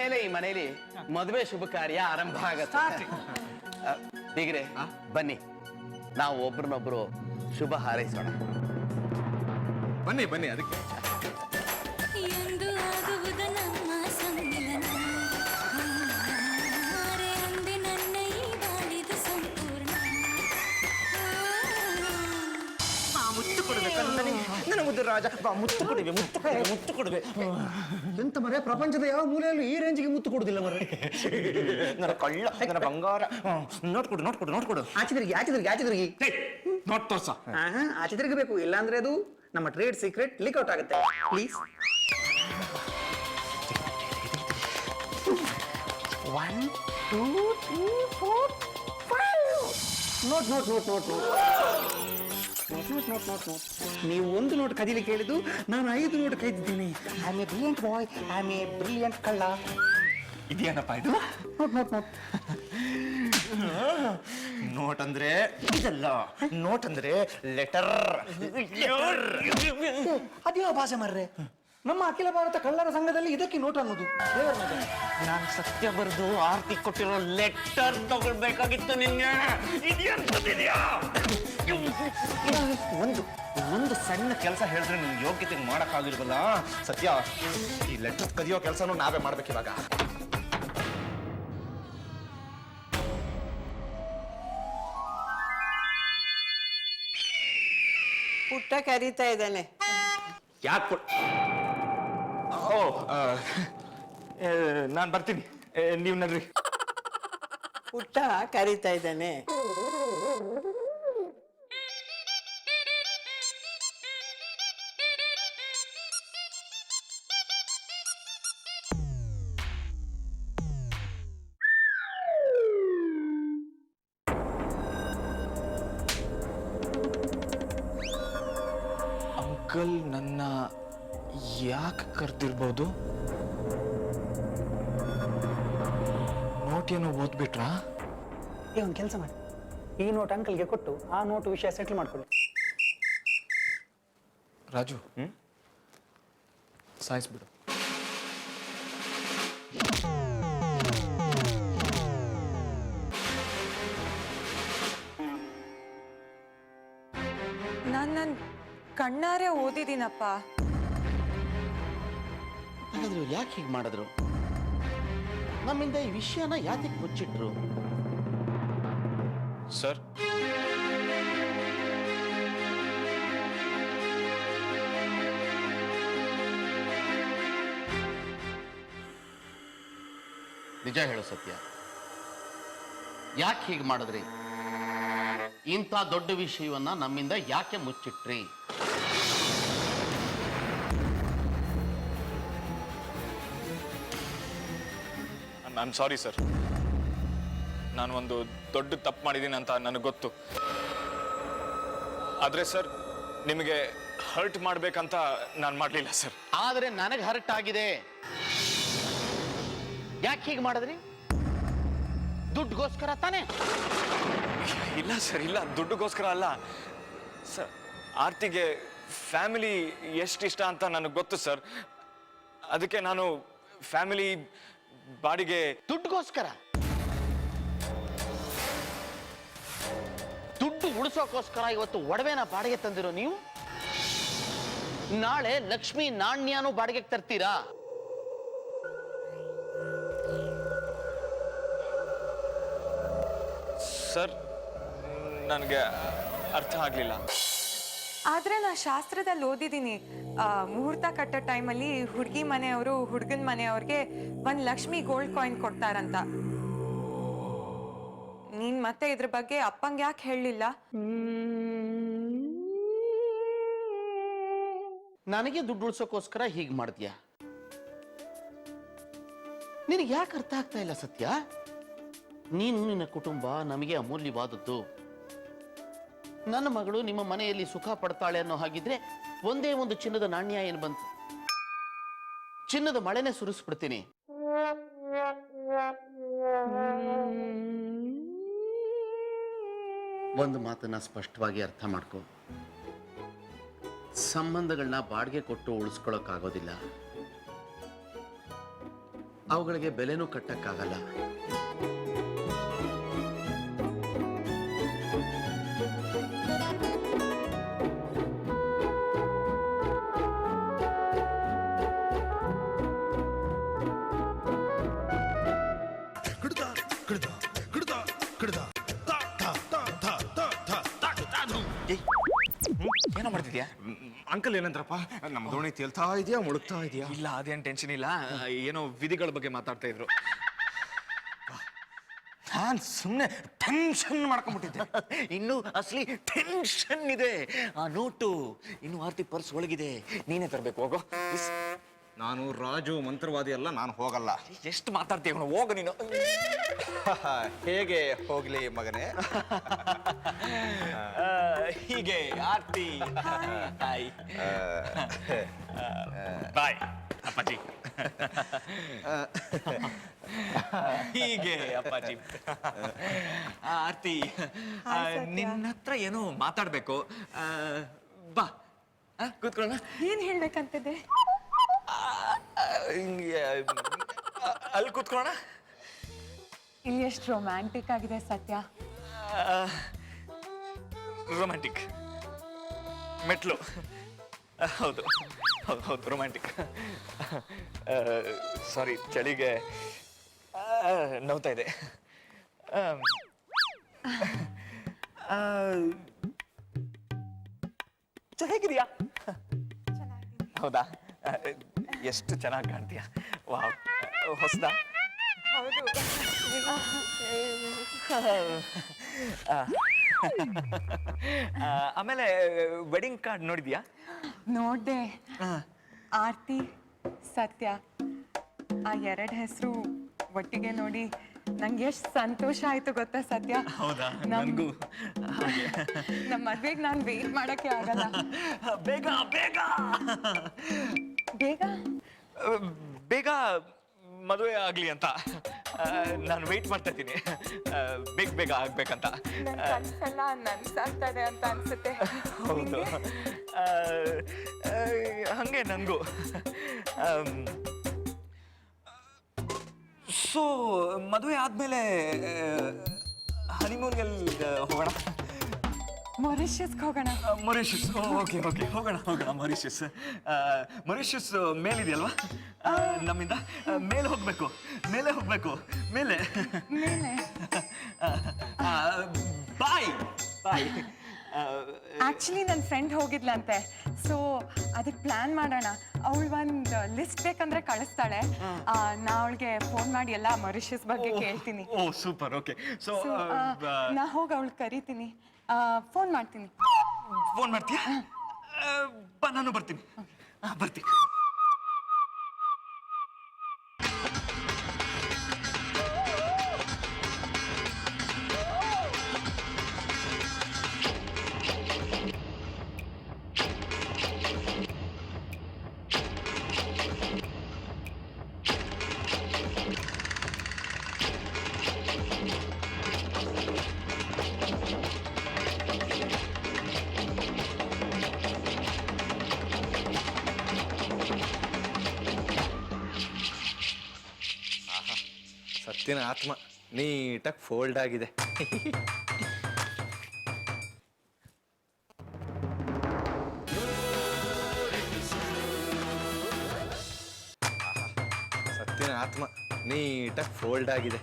ಇನ್ಮೇಲೆ ಈ ಮನೆಯಲ್ಲಿ ಮದುವೆ ಶುಭ ಕಾರ್ಯ ಆರಂಭ ಆಗತ್ತೆ. ಬೀಗ್ರೆ ಬನ್ನಿ, ನಾವು ಒಬ್ರನ್ನೊಬ್ರು ಶುಭ ಹಾರೈಸೋಣ. ಬನ್ನಿ ಬನ್ನಿ. ಅದಕ್ಕೆ ಮುತ್ತು ಕೊಡುವೆ. ಎಂತ ಮರೆ, ಪ್ರಪಂಚದ ಯಾವ ಮೂಲೆಯಲ್ಲೂ ಈ ರೇಂಜ್ಗೆ ಮುತ್ತು ಕೊಡುದಿಲ್ಲ ಮರೆ. ನನ್ನ ಕಳ್ಳ, ನನ್ನ ಬಂಗಾರ. ನೋಡ್ಕೊಡು. ಆಚೆ ತಿರುಗಿ ನೋಟ್ ತೋರ್ಸ. ಆಚೆ ತಿರುಗಬೇಕು, ಇಲ್ಲಾಂದ್ರೆ ಅದು ನಮ್ಮ ಟ್ರೇಡ್ ಸೀಕ್ರೆಟ್ ಲೀಕ್ ಔಟ್ ಆಗುತ್ತೆ. ಪ್ಲೀಸ್. 1 2 3 4 5 ನೋಟ್. ನೀವು ಒಂದು ನೋಟ್ ಕದಿಲಿಕ್ಕೆ ಹೇಳಿದ್ದು, ನಾನು 5 ನೋಟ್ ಕೈದಿದ್ದೀನಿ. I am a brilliant boy, I am a brilliant ಕಳ್ಳ. ಇದೇನಪ್ಪ ಇದು? ನೋಟ್. ನೋಟ್ ಅಂದ್ರೆ ಇದಲ್ಲ, ನೋಟ್ ಅಂದ್ರೆ ಲೆಟರ್. ಅದ್ಯಾವ ಭಾಷೆ ಮರ್ರೆ? ನಮ್ಮ ಅಖಿಲ ಭಾರತ ಕಳ್ಳರ ಸಂಘದಲ್ಲಿ ಇದಕ್ಕೆ ನೋಟ್ ಅನ್ನೋದು. ನಾನು ಸತ್ಯ ಬರೆದು ಆರ್ತಿ ಕೊಟ್ಟಿರೋ ಲೆಟರ್ ತಗೊಳ್ಬೇಕಾಗಿತ್ತು ನಿನ್ನೆ. ಒಂದು ಸಣ್ಣ ಕೆಲಸ ಹೇಳಿದ್ರೆ ನಿನ್ ಯೋಗ್ಯತೆ ಮಾಡಕ್ಕಾಗಿಲ್ವಲ್ಲ. ಸತ್ಯ, ಈ ಲೆಟರ್ ಕದಿಯೋ ಕೆಲಸನೂ ನಾವೇ ಮಾಡ್ಬೇಕು ಇವಾಗ. ಪುಟ್ಟ ಕರೀತಾ ಇದ್ದಾನೆ. ಯಾಕೆ? ನಾನು ಬರ್ತೀನಿ, ನೀವು ನಡ್ರಿ. ಪುಟ್ಟ ಕರೀತಾ ಇದ್ದಾನೆ. ಅಂಕಲ್ ನನ್ನ ಯಾಕೆ ಕರೆದಿರ್ಬೋದು? ನೋಟ್ ಏನೋ ಓದ್ಬಿಟ್ರಾ? ಒಂದು ಕೆಲಸ ಮಾಡಿ, ಈ ನೋಟ್ ಅಂಕಲ್ಗೆ ಕೊಟ್ಟು ಆ ನೋಟ್ ವಿಷಯ ಸೆಟ್ಲ್ ಮಾಡ್ಕೊಳ್ಳಿ. ರಾಜು, ಸಾಯಿಸ್ಬಿಡು. ನನ್ನ ಕಣ್ಣಾರೆ ಓದಿದ್ದೀನಪ್ಪ. ಹಾಗಾದ್ರೆ ಯಾಕೆ ಹೀಗೆ ಮಾಡಿದ್ರು? ನಮ್ಮಿಂದ ಈ ವಿಷಯನ ಯಾಕೆ ಮುಚ್ಚಿಟ್ರು? ಸರ್, ನಿಜ ಹೇಳು ಸತ್ಯ, ಯಾಕೆ ಹೀಗೆ ಮಾಡಿದ್ರಿ? ಇಂಥ ದೊಡ್ಡ ವಿಷಯವನ್ನ ನಮ್ಮಿಂದ ಯಾಕೆ ಮುಚ್ಚಿಟ್ರಿ? ನಾನು ಸಾರಿ ಸರ್. ನಾನು ಒಂದು ದೊಡ್ಡ ತಪ್ಪು ಮಾಡಿದ್ದೀನಿ ಅಂತ ನನಗೆ ಗೊತ್ತು. ಆದರೆ ಸರ್, ನಿಮಗೆ ಹರ್ಟ್ ಮಾಡಬೇಕಂತ ನಾನು ಮಾಡಲಿಲ್ಲ ಸರ್. ಆದರೆ ನನಗೆ ಹರ್ಟ್ ಆಗಿದೆ. ಯಾಕೆ ಹೀಗೆ ಮಾಡಿದ್ರಿ? ದುಡ್ಡುಗೋಸ್ಕರ ತಾನೇ? ಇಲ್ಲ ಸರ್, ಇಲ್ಲ, ದುಡ್ಡುಗೋಸ್ಕರ ಅಲ್ಲ ಸರ್. ಆರ್ತಿಗೆ ಫ್ಯಾಮಿಲಿ ಎಷ್ಟು ಇಷ್ಟ ಅಂತ ನನಗೆ ಗೊತ್ತು ಸರ್. ಅದಕ್ಕೆ ನಾನು ಫ್ಯಾಮಿಲಿ ಬಾಡಿಗೆ ದುಡ್ಡುಗೋಸ್ಕರ, ದುಡ್ಡು ಉಳಿಸೋಕೋಸ್ಕರ ಇವತ್ತು ಒಡವೆನ ಬಾಡಿಗೆ ತಂದಿರೋ ನೀವು, ನಾಳೆ ಲಕ್ಷ್ಮಿ ನಾಣ್ಯನೂ ಬಾಡಿಗೆಗೆ ತರ್ತೀರಾ? ಸರ್, ನನಗೆ ಅರ್ಥ ಆಗಲಿಲ್ಲ. ಆದ್ರೆ ನಾ ಶಾಸ್ತ್ರದಲ್ಲಿ ಓದಿದ್ದೀನಿ, ಮುಹೂರ್ತ ಕಟ್ಟೋ ಟೈಮಲ್ಲಿ ಹುಡುಗಿ ಮನೆಯವರು ಹುಡುಗನ ಮನೆಯವ್ರಿಗೆ 1 ಲಕ್ಷ್ಮಿ ಗೋಲ್ಡ್ ಕಾಯಿನ್ ಕೊಡ್ತಾರಂತ. ನೀನ್ ಮತ್ತೆ ಇದ್ರ ಬಗ್ಗೆ ಅಪ್ಪಂಗೆ ಯಾಕೆ ಹೇಳಲಿಲ್ಲ? ನನಗೆ ದುಡ್ಡು ಉಳಿಸೋಕೋಸ್ಕರ ಹೀಗೆ ಮಾಡಿದ್ಯಾ? ನಿನಗೆ ಯಾಕೆ ಅರ್ಥ ಆಗ್ತಾ ಇಲ್ಲ ಸತ್ಯ? ನೀನು, ನಿನ್ನ ಕುಟುಂಬ ನಮಗೆ ಅಮೂಲ್ಯವಾದದ್ದು. ನನ್ನ ಮಗಳು ನಿಮ್ಮ ಮನೆಯಲ್ಲಿ ಸುಖ ಪಡ್ತಾಳೆ ಅನ್ನೋ ಹಾಗಿದ್ರೆ ಒಂದೇ ಒಂದು ಚಿನ್ನದ ನಾಣ್ಯ ಏನು ಬಂತು? ಚಿನ್ನದ ಮಳೆನೆ ಸುರಿಸ್ಬಿಡ್ತೀನಿ. ಒಂದು ಮಾತನ್ನ ಸ್ಪಷ್ಟವಾಗಿ ಅರ್ಥ ಮಾಡ್ಕೊ, ಸಂಬಂಧಗಳನ್ನ ಬಾಡಿಗೆ ಕೊಟ್ಟು ಉಳಿಸ್ಕೊಳ್ಳೋಕ್ಕಾಗೋದಿಲ್ಲ. ಅವುಗಳಿಗೆ ಬೆಲೆನೂ ಕಟ್ಟಕ್ಕಾಗಲ್ಲ. ಏನೋ ಮಾಡ್ತಿದ್ಯಾ? ಅಂಕಲ್ ಏನಂದ್ರಪ್ಪ? ನಮ್ಮ ದೋಣಿ ತೇಲ್ತಾ ಇದೆಯಾ ಮುಳುಗ್ತಾ ಇದೆಯಾ? ಇಲ್ಲ, ಅದೇನು ಟೆನ್ಷನ್ ಇಲ್ಲ. ಏನೋ ವಿಧಿಗಳ ಬಗ್ಗೆ ಮಾತಾಡ್ತಾ ಇದ್ರು. ನಾನ್ ಸುಮ್ಮನೆ ಟೆನ್ಷನ್ ಮಾಡ್ಕೊಂಡ್ಬಿಟ್ಟಿದ್ದೆ. ಇನ್ನು ಅಸಲಿ ಟೆನ್ಷನ್ ಇದೆ. ಆ ನೋಟು ಇನ್ನು ಆರ್ತಿ ಪರ್ಸ್ ಒಳಗಿದೆ, ನೀನೇ ತರಬೇಕು. ಹೋಗೋ. ನಾನು ರಾಜು ಮಂತ್ರವಾದಿ ಅಲ್ಲ, ನಾನು ಹೋಗಲ್ಲ. ಎಷ್ಟು ಮಾತಾಡ್ತೀಯ? ಹೋಗು ನೀನು. ಹೇಗೆ ಹೋಗ್ಲಿ ಮಗನೇ? ಹೀಗೆ ಆರ್ತಿ. ಹಾಯ್. ಬಾಯ್ ಅಪ್ಪಾಜಿ. ಹೀಗೆ ಅಪ್ಪಾಜಿ. ಆರ್ತಿ, ನಿನ್ನ ಹತ್ರ ಏನೋ ಮಾತಾಡ್ಬೇಕು. ಬಾ, ಕೂತ್ಕೊಳ್ಳೋಣ. ಏನ್ ಹೇಳ್ಬೇಕಂತಿದೆ? ಅಲ್ಲಿ ಕೂತ್ಕೊಳ್ಳೋಣ. ಇಲ್ಲಿ ಎಷ್ಟು ರೊಮ್ಯಾಂಟಿಕ್ ಆಗಿದೆ ಸತ್ಯ. ರೊಮ್ಯಾಂಟಿಕ್ ಮೆಟ್ಲು. ಹೌದು ಹೌದು ಹೌದು, ರೊಮ್ಯಾಂಟಿಕ್. ಸಾರಿ, ಚಳಿಗೆ ನೋವ್ತಾ ಇದೆ. ಹೇಗಿದೆಯಾ? ಹೌದಾ? ಎಷ್ಟು ಚೆನ್ನಾಗಿ ಕಾಣ್ತೀಯ. ವಾವ್, ಹೊಸದಾ? ಹೌದು. ಆಮೇಲೆ ವೆಡ್ಡಿಂಗ್ ಕಾರ್ಡ್ ನೋಡಿದ್ಯಾ? ನೋಡ್ದೆ. ಆರ್ತಿ, ಸತ್ಯ, ಆ ಎರಡು ಹೆಸರು ಒಟ್ಟಿಗೆ ನೋಡಿ ನಂಗೆ ಎಷ್ಟು ಸಂತೋಷ ಆಯ್ತು ಗೊತ್ತಾ ಸತ್ಯ. ಹೌದಾ? ನನಗೂ ನಮ್ಮ ಮದ್ವೆಗೆ ನಾನು ವೇಟ್ ಮಾಡಕ್ಕೆ ಆಗಲ್ಲ. ಬೇಗ ಬೇಗ ಬೇಗ ಬೇಗ ಮದುವೆ ಆಗ್ಲಿ ಅಂತ ನಾನು ವೆಯ್ಟ್ ಮಾಡ್ತಾ ಇದ್ದೀನಿ. ಬೇಗ ಬೇಗ ಆಗ್ಬೇಕಂತ. ನನ್ನ ಕನಸೆಲ್ಲ ನನ್ಸಾಗ್ತದೆ ಅಂತ ಅನ್ಸುತ್ತೆ. ಹೌದು, ಹಂಗೆ ನನಗೂ. ಸೊ ಮದುವೆ ಆದ್ಮೇಲೆ ಹನಿಮೂನ್ಗೆ ಹೋಗೋಣ. ಮಾರಿಷಸ್ಗೆ ಹೋಗೋಣ. ಮೊರಿಷಿಯಸ್. ಓಕೆ ಓಕೆ, ಹೋಗೋಣ ಹೋಗೋಣ. ಮೊರಿಷಿಯಸ್. ಮೊರಿಷಿಯಸ್ ಮೇಲಿದೆಯಲ್ವಾ? ನಮ್ಮಿಂದ ಮೇಲೆ ಹೋಗ್ಬೇಕು, ಮೇಲೆ ಹೋಗ್ಬೇಕು, ಮೇಲೆ ಮೇಲೆ. ಬಾಯ್ ಬಾಯ್. ಆಕ್ಚುಲಿ ನನ್ನ ಫ್ರೆಂಡ್ ಹೋಗಿದ್ಲಂತೆ, ಸೊ ಅದಕ್ಕೆ ಪ್ಲಾನ್ ಮಾಡೋಣ. ಅವಳು ಒಂದು ಲಿಸ್ಟ್ ಬೇಕಂದ್ರೆ ಕಳಿಸ್ತಾಳೆ. ನಾ ಅವಳಿಗೆ ಫೋನ್ ಮಾಡಿ ಎಲ್ಲ ಮಾರಿಷಸ್ ಬಗ್ಗೆ ಕೇಳ್ತೀನಿ. ಓ ಸೂಪರ್. ಓಕೆ, ಸೊ ನಾ ಹೋಗಿ ಅವಳು ಕರಿತೀನಿ, ಫೋನ್ ಮಾಡ್ತೀನಿ. ಫೋನ್ ಮಾಡ್ತೀಯಾ? ಬಾ, ನಾನು ಬರ್ತೀನಿ. ಬರ್ತೀನಿ. ಸತ್ತಿನ ಆತ್ಮ ನೀಟಾಗಿ ಫೋಲ್ಡ್ ಆಗಿದೆ. ಸತ್ತಿನ ಆತ್ಮ ನೀಟಾಗಿ ಫೋಲ್ಡ್ ಆಗಿದೆ.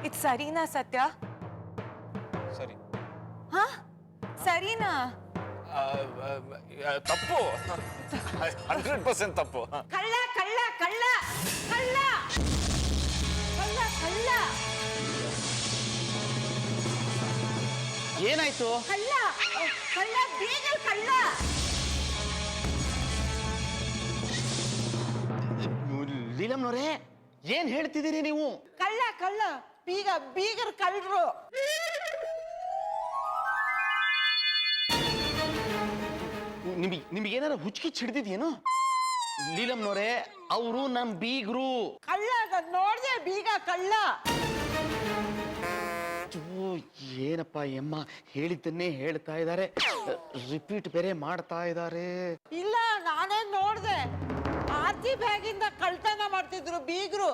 ಇದು ಸರಿನಾ ಸತ್ಯ? ಸರಿ. ಹಾ, ಸರಿನಾ? ತಪ್ಪು 100% ತಪ್ಪು. ಕಳ್ಳ ಕಳ್ಳ ಕಳ್ಳ ಕಳ್ಳ ಕಳ್ಳ ಕಳ್ಳ ಏನಾಯ್ತು? ಕಳ್ಳ ಕಳ್ಳ ಬೀಗಲ್ ಕಳ್ಳ. ಲೀಲಮ್ನವ್ರೆ, ಏನ್ ಹೇಳ್ತಿದ್ದೀರಿ ನೀವು? ಕಳ್ಳ ಕಳ್ಳ ಬೀಗರ್ ಕಳ್ಳರು. ನಿಮಗೇನಾರ ಹುಚ್ಚಿಗೆ ಹಿಡ್ದಿದ್ಯೇನು? ಲೀಲಮ್ನವ್ರೆ, ಅವರು ನಮ್ ಬೀಗ್ರು. ಕಳ್ಳ ನಾನ್ ನೋಡ್ದೆ ಬೀಗ ಕಳ್ಳ. ಓ, ಏನಪ್ಪ ಎಮ್ಮ ಹೇಳಿದ್ದನ್ನೇ ಹೇಳ್ತಾ ಇದ್ದಾರೆ, ರಿಪೀಟ್ ಬೇರೆ ಮಾಡ್ತಾ ಇದ್ದಾರೆ. ಇಲ್ಲ ನಾನೇ ನೋಡ್ದೆ, ಆರ್ತಿ ಬ್ಯಾಗಿಂದ ಕಳ್ತನ ಮಾಡ್ತಿದ್ರು ಬೀಗ್ರು.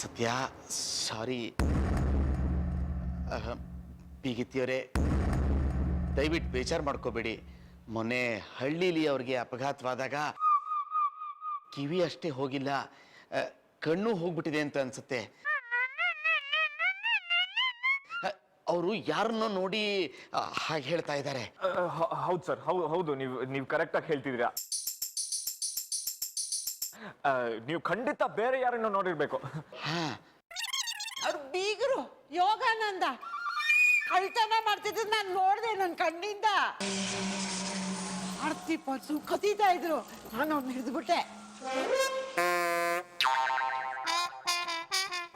ಸತ್ಯ, ಸಾರಿ. ಬೀಗಿತಿಯವರೇ, ದಯವಿಟ್ಟು ಬೇಜಾರು ಮಾಡ್ಕೋಬೇಡಿ. ಮೊನ್ನೆ ಹಳ್ಳಿಲಿ ಅವ್ರಿಗೆ ಅಪಘಾತವಾದಾಗ ಕಿವಿ ಅಷ್ಟೇ ಹೋಗಿಲ್ಲ, ಕಣ್ಣು ಹೋಗ್ಬಿಟ್ಟಿದೆ ಅಂತ ಅನ್ಸುತ್ತೆ. ಅವರು ಯಾರನ್ನೋ ನೋಡಿ ಹಾಗೆ ಹೇಳ್ತಾ ಇದ್ದಾರೆ. ಹೌದು ಸರ್, ಹೌದು, ನೀವು ಕರೆಕ್ಟಾಗಿ ಹೇಳ್ತಿದ್ದೀರಾ. ನೀವು ಖಂಡಿತ ಬೇರೆ ಯಾರನ್ನು ನೋಡಿರ್ಬೇಕು. ಹಾ, ಅವ್ರು ಬೀಗರು ಯೋಗಾನಂದ ಕಳ್ತನ ಮಾಡ್ತಿದ್ರು, ನಾನು ನೋಡ್ದೆ ನನ್ನ ಕಣ್ಣಿಂದ. ಆರ್ತಿ ಪರ್ಸು ಕದೀತಾ ಇದ್ರು, ನಾನು ಅವ್ನು ಹಿಡಿದ್ಬಿಟ್ಟೆ.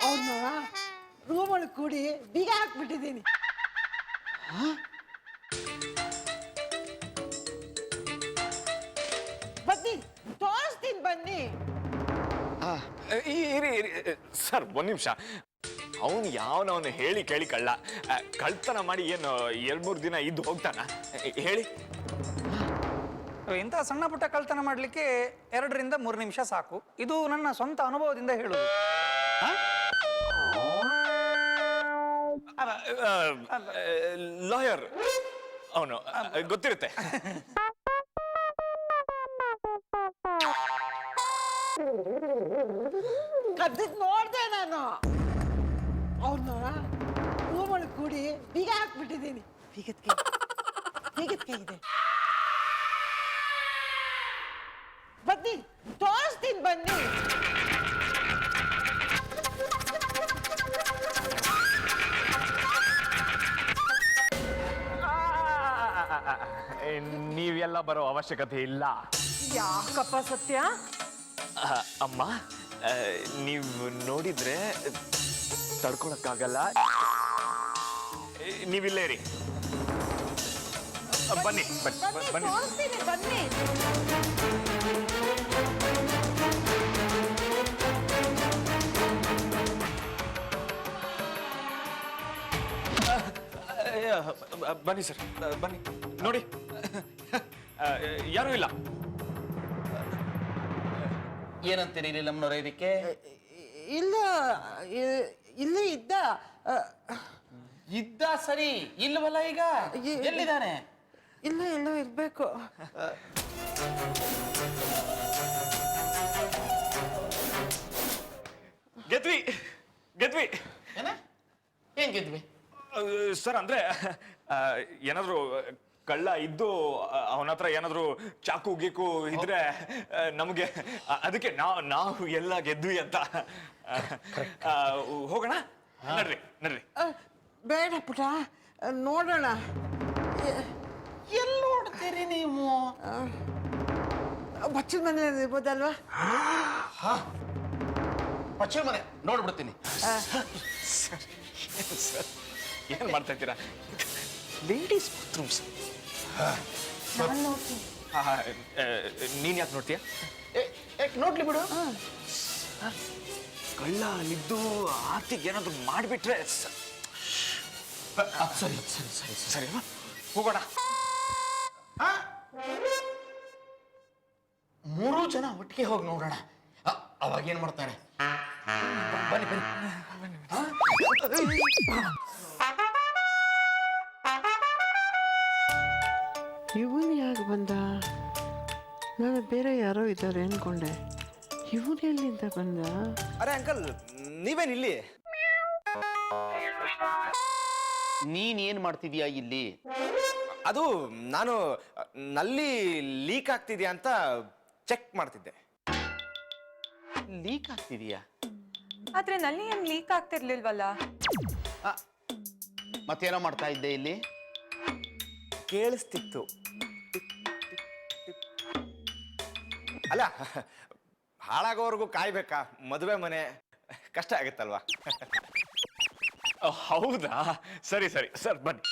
ಅವ್ನ ರೂಮ್ ಒಳಗೆ ಕೂಡಿ ಬೀಗ ಹಾಕ್ಬಿಟ್ಟಿದ್ದೀನಿ. ಬನ್ನಿ ತೋರಿಸ್ತೀನಿ, ಬನ್ನಿ. ಇರಿ ಸರ್, ಒಂದ್ ನಿಮಿಷ. ಅವನು ಯಾವನವನು ಹೇಳಿ ಕೇಳಿ ಕಳ್ಳ ಕಳ್ತನ ಮಾಡಿ ಏನು 2-3 ದಿನ ಇದ್ದು ಹೋಗ್ತಾನ? ಹೇಳಿ. ಇಂಥ ಸಣ್ಣ ಪುಟ್ಟ ಕಳ್ತನ ಮಾಡಲಿಕ್ಕೆ 2ರಿಂದ 3 ನಿಮಿಷ ಸಾಕು. ಇದು ನನ್ನ ಸ್ವಂತ ಅನುಭವದಿಂದ ಹೇಳುದು. ಲಾಯರ್ ಅವನು, ಗೊತ್ತಿರುತ್ತೆ. ಕದ್ದಿದ್ ನೋಡ್ದೆ ನಾನು. ಅವನ್ನ ರೂಮ್ ಒಳಗೆ ಕೂಡಿ ಬೀಗ ಹಾಕ್ಬಿಟ್ಟಿದ್ದೀನಿ. ಬೀಗದ ಕೈ ಇದೆ. ಬನ್ನಿ ತೋರಿಸ್ತೀನಿ, ಬನ್ನಿ. ನೀವೆಲ್ಲ ಬರೋ ಅವಶ್ಯಕತೆ ಇಲ್ಲ. ಯಾಕಪ್ಪ ಸತ್ಯ? ಅಮ್ಮ, ನೀವು ನೋಡಿದ್ರೆ ತಡ್ಕೊಳಕ್ಕಾಗಲ್ಲ. ನೀವಿಲ್ಲೇ ರೀ. ಬನ್ನಿ ಬನ್ನಿ. ತೋರಿಸ್ತೀನಿ, ಬನ್ನಿ. ಬನ್ನಿ ಸರ್, ಬನ್ನಿ. ನೋಡಿ, ಯಾರೂ ಇಲ್ಲ. ಏನಂತೀರಿ ಲೀಲಮ್ನವ್ರೆ ಇದಕ್ಕೆ? ಇಲ್ಲ ಇಲ್ಲೇ ಇದ್ದ. ಇದ್ದ ಸರಿ, ಇಲ್ವಲ್ಲ ಈಗ? ಎಲ್ಲಿದ್ದಾನೆ? ಇಲ್ಲ ಎಲ್ಲೋ ಇರ್ಬೇಕು. ಗೆದ್ವಿ. ಏನ್ ಗೆದ್ವಿ ಸರ್? ಅಂದ್ರೆ ಏನಾದ್ರು ಕಳ್ಳ ಇದ್ದು ಅವನ ಹತ್ರ ಏನಾದ್ರು ಚಾಕು ಗೀಕು ಇದ್ರೆ ನಮಗೆ, ಅದಕ್ಕೆ ನಾವು ಎಲ್ಲ ಗೆದ್ವಿ ಅಂತ. ಹೋಗೋಣ, ನಡ್ರಿ. ಬೇಡ ಪುಟ, ನೋಡೋಣ. ಎಲ್ಲಿ ನೋಡ್ತೀರಿ ನೀವು? ಬಚ್ಚಲ ಮನೆ ಇರ್ಬೋದಲ್ವಾ? ಪಶ್ಚಿಮ ಮನೆ ನೋಡ್ಬಿಡ್ತೀನಿ. ಏನ್ ಮಾಡ್ತಾ ಇದ್ದೀರಾ? Ladies bathrooms. ನೀನ್ ಯಾಕೆ ನೋಡ್ತೀಯ? ನೋಡ್ಲಿ ಬಿಡು. ಕಳ್ಳ ಅಲ್ಲಿದ್ದು ಆರ್ತಿಗೆ ಏನಾದ್ರು ಮಾಡಿಬಿಟ್ರೆ ಸರಿ ಅಲ್ವಾ? ಹೋಗೋಣ. 3 ಜನ ಒಟ್ಟಿಗೆ ಹೋಗಿ ನೋಡೋಣ, ಅವಾಗ ಏನ್ ಮಾಡ್ತಾರೆ. ಬನ್ನಿ. ಇವನು ಯಾಕೆ ಬಂದ? ನಾನು ಬೇರೆ ಯಾರೋ ಇದ್ದಾರೆ ಅನ್ಕೊಂಡೆ. ಇವನೆಲ್ಲಿಂದ ಬಂದ? ಅರೆ ಅಂಕಲ್, ನೀವೇನ್ ಇಲ್ಲಿ? ನೀನ್ ಏನ್ ಮಾಡ್ತಿದ್ಯಾ ಇಲ್ಲಿ? ಅದು ನಾನು ನಲ್ಲಿ ಲೀಕ್ ಆಗ್ತಿದ್ಯಾ ಅಂತ ಚೆಕ್ ಮಾಡ್ತಿದ್ದೆ. ಲೀಕ್ ಆಗ್ತಿದ್ಯಾ? ಆದ್ರೆ ನಲ್ಲಿ ಏನ್ ಲೀಕ್ ಆಗ್ತಿರ್ಲಿಲ್ವಲ್ಲ? ಮತ್ತೇನೋ ಮಾಡ್ತಾ ಇದ್ದೆ ಇಲ್ಲಿ? ಕೇಳಿಸ್ತಿತ್ತು. ಅಲ್ಲ, ಹಾಳಾಗೋವರೆಗೂ ಕಾಯ್ಬೇಕಾ? ಮದುವೆ ಮನೆ ಕಷ್ಟ ಆಗುತ್ತಲ್ವಾ? ಹೌದಾ? ಸರಿ ಸರಿ ಸರ್, ಬನ್ನಿ.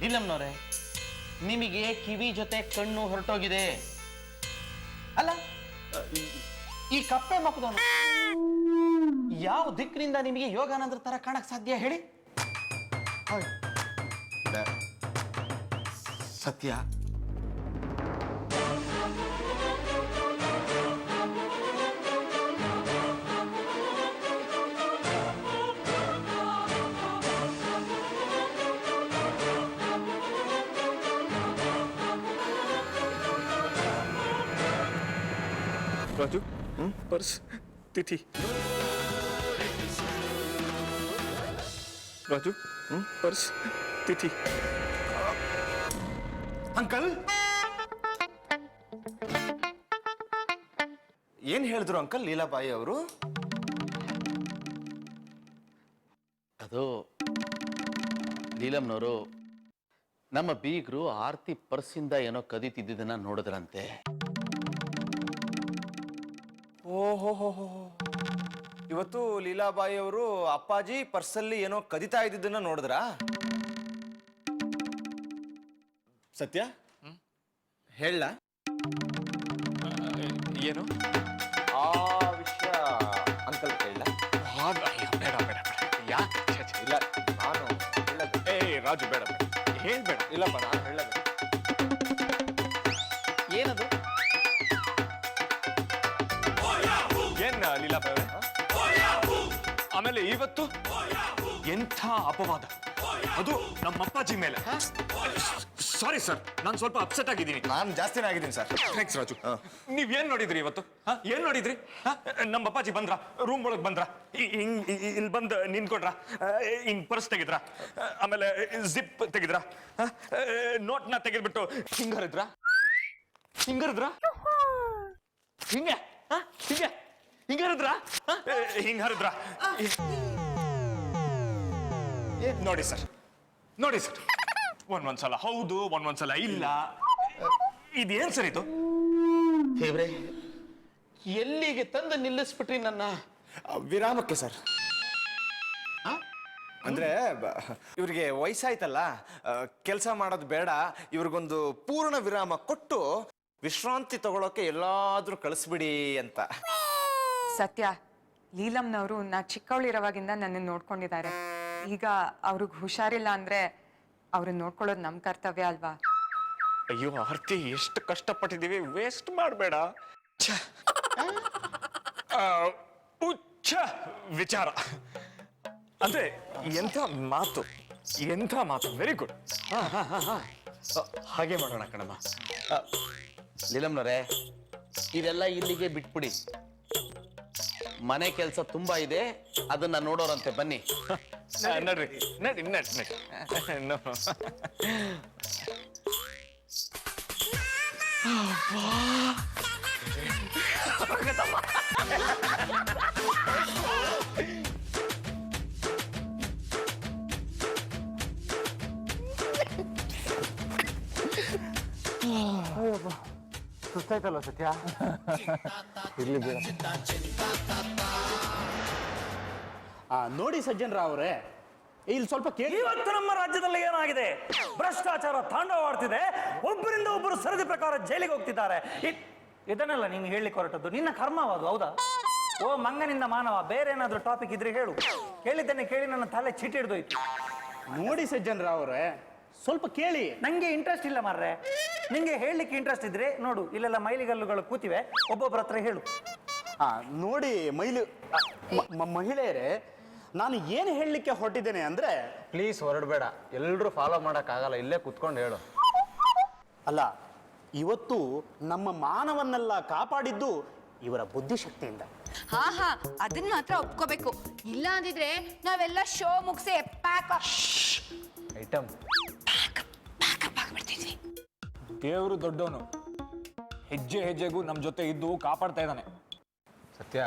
ನೀಲಮ್ನವ್ರೆ, ನಿಮಗೆ ಕಿವಿ ಜೊತೆ ಕಣ್ಣು ಹೊರಟೋಗಿದೆ. ಅಲ್ಲ, ಈ ಕಪ್ಪೆ ಮಕ್ಕದವನು ಯಾವ ದಿಕ್ಕಿನಿಂದ ನಿಮಗೆ ಯೋಗಾನಂದ್ರ ತರ ಕಾಣಕ್ ಸಾಧ್ಯ ಹೇಳಿ? ಸತ್ಯ, ರಾಜು, ಪರ್ಸ್, ತಿಥಿ. ರಾಜು, ಪರ್ಸ್, ತಿಥಿ. ಅಂಕಲ್, ಏನ್ ಹೇಳಿದ್ರು ಅಂಕಲ್ ಲೀಲಾಬಾಯಿ ಅವರು? ಅದು ನೀಲಮ್ನವರು ನಮ್ಮ ಬೀಗರು ಆರ್ತಿ ಪರ್ಸಿಂದ ಏನೋ ಕದೀತಿದ್ದದನ್ನ ನೋಡಿದ್ರಂತೆ. ಓಹೋ, ಇವತ್ತು ಲೀಲಾಬಾಯಿ ಅವರು ಅಪ್ಪಾಜಿ ಪರ್ಸಲ್ಲಿ ಏನೋ ಕದಿತಾ ಇದ್ದಿದ್ದನ್ನ ನೋಡಿದ್ರಾ? ಸತ್ಯ ಹೇಳ ಏನು ಆ ವಿಷಯ ಅಂಕಲ್ ಹೇಳ? ಬೇಡ ಬೇಡ ಯಾ ಇಲ್ಲ, ನಾನು ಹೇಳಬೇಕು. ಏ ರಾಜು, ಬೇಡ ಬೇಡ, ಹೇಳ್ಬೇಡ. ಇಲ್ಲಪ್ಪ, ನಾನು ಹೇಳಬೇಕು. ಏನದು? ಏನ್ ಲೀಲಾಬಾಯಿ? ಆಮೇಲೆ ಇವತ್ತು ಎಂಥ ಅಪವಾದ, ಅದು ನಮ್ಮ ಅಪ್ಪಾಜಿ ಮೇಲೆ. ಸಾರಿ ಸರ್, ನಾನು ಸ್ವಲ್ಪ ಅಪ್ಸೆಟ್ ಆಗಿದ್ದೀನಿ. ನಾನು ಜಾಸ್ತಿನೇ ಆಗಿದ್ದೀನಿ ಸರ್. ಥ್ಯಾಂಕ್ಸ್ ರಾಜು. ನೀವೇನ್ ನೋಡಿದ್ರಿ ಇವತ್ತು? ಏನ್ ನೋಡಿದ್ರಿ? ನಮ್ಮ ಅಪ್ಪಾಜಿ ಬಂದ್ರ, ರೂಮ್ ಒಳಗ್ ಬಂದ್ರ, ಇಲ್ಲಿ ಬಂದು ನಿಂತ್ಕೊಂಡ್ರ, ಹಿಂಗ್ ಪರ್ಸ್ ತೆಗಿದ್ರ, ಆಮೇಲೆ ಜಿಪ್ ತೆಗಿದ್ರ, ನೋಟ್ನ ತೆಗೆದ್ಬಿಟ್ಟು ಹಿಂಗರಿದ್ರ ಹಿಂಗೆ ಹಿಂಗೆ ಹಿಂಗರಿದ್ರ ಹಿಂಗರಿದ್ರ. ನೋಡಿ ಸರ್, ನೋಡಿ ಸರ್, ಒಂದೊಂದ್ಸಲ ಹೌದು, ಒಂದೊಂದ್ಸಲ ಇಲ್ಲ. ಇದೇನ್ ಸರ್ ಇದು? ದೇವ್ರೆ, ಎಲ್ಲಿಗೆ ತಂದು ನಿಲ್ಲಿಸ್ಬಿಟ್ರಿ ನನ್ನ? ವಿರಾಮಕ್ಕೆ ಸರ್. ಅಂದ್ರೆ ಇವ್ರಿಗೆ ವಯಸ್ಸಾಯ್ತಲ್ಲ, ಕೆಲಸ ಮಾಡೋದು ಬೇಡ, ಇವ್ರಿಗೊಂದು ಪೂರ್ಣ ವಿರಾಮ ಕೊಟ್ಟು ವಿಶ್ರಾಂತಿ ತಗೊಳಕ್ಕೆ ಎಲ್ಲಾದ್ರೂ ಕಳಿಸ್ಬಿಡಿ ಅಂತ. ಸತ್ಯ, ಲೀಲಮ್ನವರು ನಾ ಚಿಕ್ಕವಳಿರೋವಾಗಿಂದ ನನ್ನನ್ನು ನೋಡ್ಕೊಂಡಿದ್ದಾರೆ. ಈಗ ಅವ್ರಿಗೆ ಹುಷಾರಿಲ್ಲ ಅಂದ್ರೆ ಅವ್ರನ್ನ ನೋಡ್ಕೊಳ್ಳೋದು ನಮ್ ಕರ್ತವ್ಯ ಅಲ್ವಾ? ಅಯ್ಯೋ ಆರ್ತಿ, ಎಷ್ಟು ಕಷ್ಟಪಟ್ಟಿದೀವಿ, ವೇಸ್ಟ್ ಮಾಡಬೇಡ. ಉಚ್ಚ ವಿಚಾರ ಅಂದ್ರೆ ಎಂಥ ಮಾತು, ಎಂಥ ಮಾತು. Very good. ಹಾಗೆ ಮಾಡೋಣ ಕಣಮ್ಮ. ಲೀಲಮ್ನವರೇ, ಇದೆಲ್ಲ ಇಲ್ಲಿಗೆ ಬಿಟ್ಬಿಡಿ. ಮನೆ ಕೆಲಸ ತುಂಬಾ ಇದೆ, ಅದನ್ನ ನೋಡೋರಂತೆ. ಬನ್ನಿ. ನಡ್ರಿ ನಡಿ ನಡಿ ನಡಿ. ಸುಸ್ತಾಯ್ತಲ್ವ ಸತ್ಯ? ಇರ್ಲಿ ಬೇಡ. ನೋಡಿ ಸಜ್ಜನರಾವ್ ಅವರೇ, ಇಲ್ಲಿ ಸ್ವಲ್ಪ ಕೇಳಿ. ಇವತ್ತು ನಮ್ಮ ರಾಜ್ಯದಲ್ಲಿ ಏನಾಗಿದೆ? ಭ್ರಷ್ಟಾಚಾರ ತಾಂಡವವಾಡ್ತಿದೆ. ಒಬ್ಬರಿಂದ ಒಬ್ಬರು ಸರದಿ ಪ್ರಕಾರ ಜೈಲಿಗೆ ಹೋಗ್ತಿದ್ದಾರೆ. ಇದನ್ನೆಲ್ಲ ನೀನು ಹೇಳಲಿಕ್ಕೆ ಹೊರಟದ್ದು ನಿನ್ನ ಕರ್ಮವಾದು, ಹೌದಾ? ಓ ಮಂಗನಿಂದ ಮಾನವ, ಬೇರೆ ಏನಾದ್ರೂ ಟಾಪಿಕ್ ಇದ್ರೆ ಹೇಳು. ಹೇಳಿದ್ದನ್ನೇ ಕೇಳಿ ನನ್ನ ತಲೆ ಚೀಟಿ ಹಿಡಿದೋಯ್ತು. ನೋಡಿ ಸಜ್ಜನರಾವ್ ಅವರೇ, ಸ್ವಲ್ಪ ಕೇಳಿ. ನಂಗೆ ಇಂಟ್ರೆಸ್ಟ್ ಇಲ್ಲ ಮಾರ್ರೆ. ನಿಂಗೆ ಹೇಳಲಿಕ್ಕೆ ಇಂಟ್ರೆಸ್ಟ್ ಇದ್ರೆ ನೋಡು, ಇಲ್ಲೆಲ್ಲ ಮೈಲಿಗಲ್ಲುಗಳು ಕೂತಿವೆ, ಒಬ್ಬೊಬ್ಬರ ಹತ್ರ ಹೇಳು. ನೋಡಿ ಮಹಿಳೆಯರೇ, ನಾನು ಏನು ಹೇಳಲಿಕ್ಕೆ ಹೊರಟಿದ್ದೇನೆ ಅಂದ್ರೆ, ಪ್ಲೀಸ್ ಹೊರಡಬೇಡ, ಎಲ್ಲರೂ ಫಾಲೋ ಮಾಡೋಕ್ಕಾಗಲ್ಲ, ಇಲ್ಲೇ ಕುತ್ಕೊಂಡು ಹೇಳು. ಅಲ್ಲ, ಇವತ್ತು ನಮ್ಮ ಮಾನವನ್ನೆಲ್ಲ ಕಾಪಾಡಿದ್ದು ಇವರ ಬುದ್ಧಿಶಕ್ತಿಯಿಂದ. ಹಾ ಅದನ್ನ ಮಾತ್ರ ಒಪ್ಕೋಬೇಕು. ಇಲ್ಲ ಅಂದಿದ್ರೆ ನಾವೆಲ್ಲ ಶೋ ಮುಗಿಸಿ ಪ್ಯಾಕ್ ಐಟಮ್ ಆಗ್ಬಿಡ್ತಿದ್ವಿ. ದೇವರು ದೊಡ್ಡವನು, ಹೆಜ್ಜೆ ಹೆಜ್ಜೆಗೂ ನಮ್ಮ ಜೊತೆ ಇದ್ದು ಕಾಪಾಡ್ತಾ ಇದ್ದಾನೆ. ಸತ್ಯ,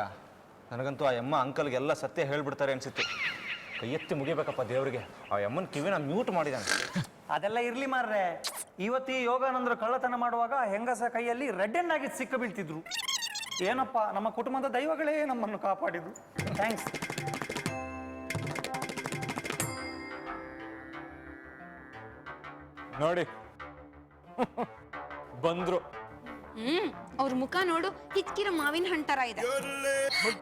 ನನಗಂತೂ ಆ ಅಮ್ಮ ಅಂಕಲ್ಗೆಲ್ಲ ಸತ್ಯ ಹೇಳ್ಬಿಡ್ತಾರೆ ಅನ್ಸಿತ್ತು. ಕೈ ಎತ್ತಿ ಮುಗಿಬೇಕಪ್ಪ ದೇವ್ರಿಗೆ. ಆ ಅಮ್ಮನ ಕಿವಿನ ಮ್ಯೂಟ್ ಮಾಡಿದಾನೆ. ಅದೆಲ್ಲ ಇರ್ಲಿ ಮಾರ್ರೆ, ಇವತ್ತು ಈ ಯೋಗಾನಂದರು ಕಳ್ಳತನ ಮಾಡುವಾಗ ಹೆಂಗಸ ಕೈಯಲ್ಲಿ ರೆಡ್ ಹ್ಯಾಂಡ್ ಆಗಿ ಸಿಕ್ಕ ಬೀಳ್ತಿದ್ರು. ಏನಪ್ಪ, ನಮ್ಮ ಕುಟುಂಬದ ದೈವಗಳೇ ನಮ್ಮನ್ನು ಕಾಪಾಡಿದ್ರು. ಥ್ಯಾಂಕ್ಸ್. ನೋಡಿ ಬಂದ್ರು. ಅವ್ರ ಮುಖ ನೋಡು, ಹಿಚ್ಕಿರೋ ಮಾವಿನ ಹಣ್ಣ್ ತರ ಇದೆ.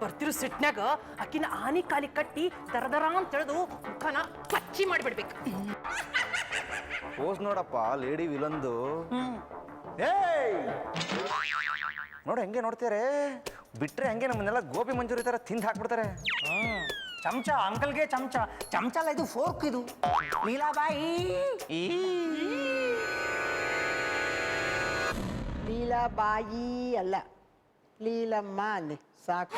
ಬರ್ತಿರೋ ಸಿಟ್ನ್ಯಾಗ ಆಕಿನ ಆನಿ ಕಾಲಿ ಕಟ್ಟಿ ದರದರ ಅಂತ ತಿಳಿದು ಮುಖನ ಪಚ್ಚಿ ಮಾಡಿಬಿಡ್ಬೇಕು. ಪೋಸ್ ನೋಡಪ್ಪ, ಲೇಡಿ ವಿಲನ್ದು. ನೋಡು ಹೆಂಗೆ ನೋಡ್ತಾರೆ, ಬಿಟ್ರೆ ಹಂಗೆ ನಮ್ಮನ್ನೆಲ್ಲ ಗೋಪಿ ಮಂಜೂರಿ ತರ ತಿಂದು ಹಾಕ್ಬಿಡ್ತಾರೆ. ಚಮಚ ಅಂಕಲ್ಗೆ ಚಮಚ, ಚಮಚ ಅಲ್ಲ ಇದು, ಫೋರ್ಕ್ ಇದು. ಲೀಲಾಬಾಯಿ ಲೀಲಾಬಾಯಿ ಅಲ್ಲ, ಲೀಲಮ್ಮ ಅಲ್ಲಿ ಸಾಕು.